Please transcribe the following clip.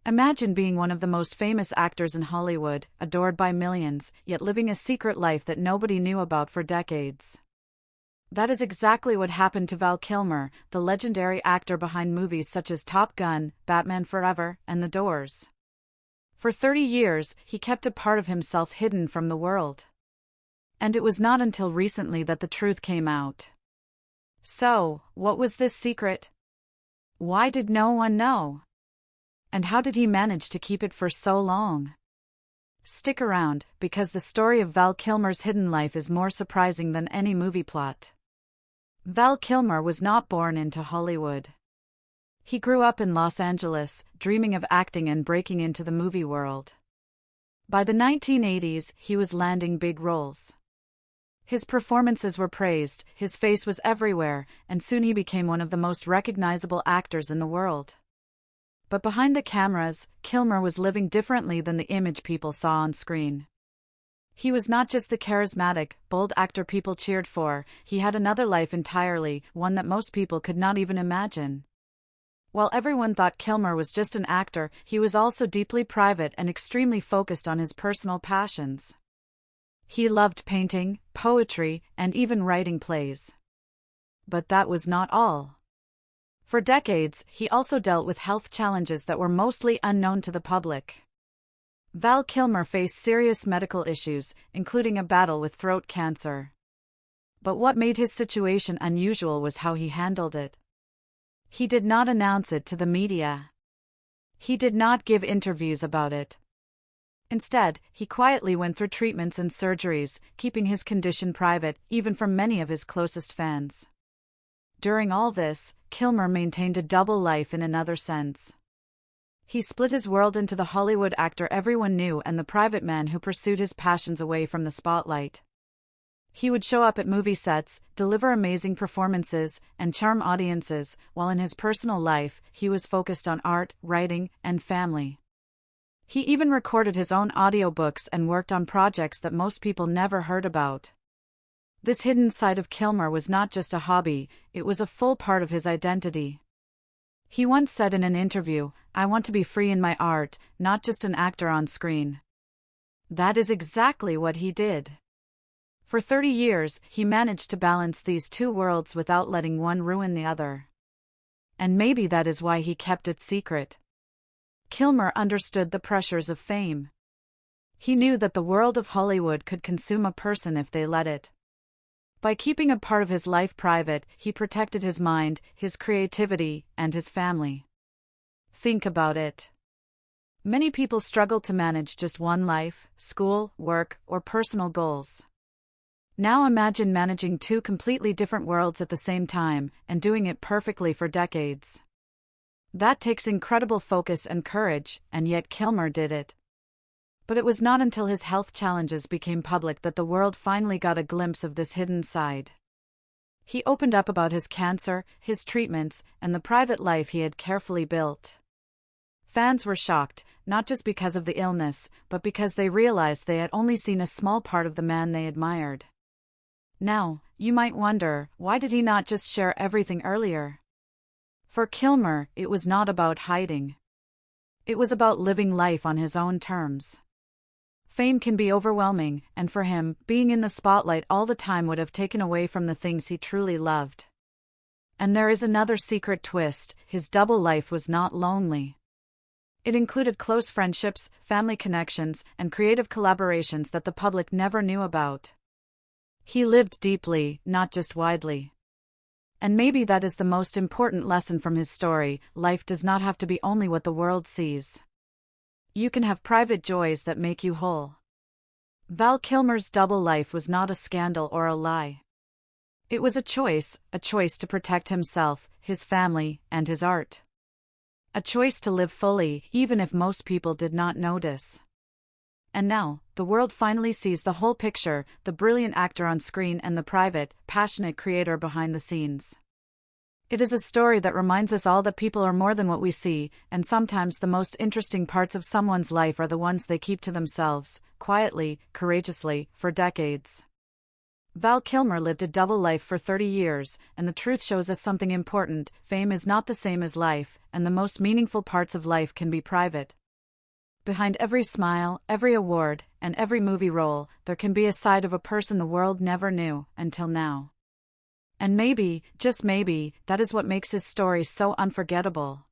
Imagine being one of the most famous actors in Hollywood, adored by millions, yet living a secret life that nobody knew about for decades. That is exactly what happened to Val Kilmer, the legendary actor behind movies such as Top Gun, Batman Forever, and The Doors. For 30 years, he kept a part of himself hidden from the world. And it was not until recently that the truth came out. So, what was this secret? Why did no one know? And how did he manage to keep it for so long? Stick around, because the story of Val Kilmer's hidden life is more surprising than any movie plot. Val Kilmer was not born into Hollywood. He grew up in Los Angeles, dreaming of acting and breaking into the movie world. By the 1980s, he was landing big roles. His performances were praised, his face was everywhere, and soon he became one of the most recognizable actors in the world. But behind the cameras, Kilmer was living differently than the image people saw on screen. He was not just the charismatic, bold actor people cheered for, he had another life entirely, one that most people could not even imagine. While everyone thought Kilmer was just an actor, he was also deeply private and extremely focused on his personal passions. He loved painting, poetry, and even writing plays. But that was not all. For decades, he also dealt with health challenges that were mostly unknown to the public. Val Kilmer faced serious medical issues, including a battle with throat cancer. But what made his situation unusual was how he handled it. He did not announce it to the media. He did not give interviews about it. Instead, he quietly went through treatments and surgeries, keeping his condition private, even from many of his closest fans. During all this, Kilmer maintained a double life in another sense. He split his world into the Hollywood actor everyone knew and the private man who pursued his passions away from the spotlight. He would show up at movie sets, deliver amazing performances, and charm audiences, while in his personal life, he was focused on art, writing, and family. He even recorded his own audiobooks and worked on projects that most people never heard about. This hidden side of Kilmer was not just a hobby, it was a full part of his identity. He once said in an interview, "I want to be free in my art, not just an actor on screen." That is exactly what he did. For 30 years, he managed to balance these two worlds without letting one ruin the other. And maybe that is why he kept it secret. Kilmer understood the pressures of fame. He knew that the world of Hollywood could consume a person if they let it. By keeping a part of his life private, he protected his mind, his creativity, and his family. Think about it. Many people struggle to manage just one life, school, work, or personal goals. Now imagine managing two completely different worlds at the same time, and doing it perfectly for decades. That takes incredible focus and courage, and yet Kilmer did it. But it was not until his health challenges became public that the world finally got a glimpse of this hidden side. He opened up about his cancer, his treatments, and the private life he had carefully built. Fans were shocked, not just because of the illness, but because they realized they had only seen a small part of the man they admired. Now, you might wonder, why did he not just share everything earlier? For Kilmer, it was not about hiding. It was about living life on his own terms. Fame can be overwhelming, and for him, being in the spotlight all the time would have taken away from the things he truly loved. And there is another secret twist: his double life was not lonely. It included close friendships, family connections, and creative collaborations that the public never knew about. He lived deeply, not just widely. And maybe that is the most important lesson from his story: life does not have to be only what the world sees. You can have private joys that make you whole. Val Kilmer's double life was not a scandal or a lie. It was a choice to protect himself, his family, and his art. A choice to live fully, even if most people did not notice. And now, the world finally sees the whole picture: the brilliant actor on screen and the private, passionate creator behind the scenes. It is a story that reminds us all that people are more than what we see, and sometimes the most interesting parts of someone's life are the ones they keep to themselves, quietly, courageously, for decades. Val Kilmer lived a double life for 30 years, and the truth shows us something important: fame is not the same as life, and the most meaningful parts of life can be private. Behind every smile, every award, and every movie role, there can be a side of a person the world never knew, until now. And maybe, just maybe, that is what makes his story so unforgettable.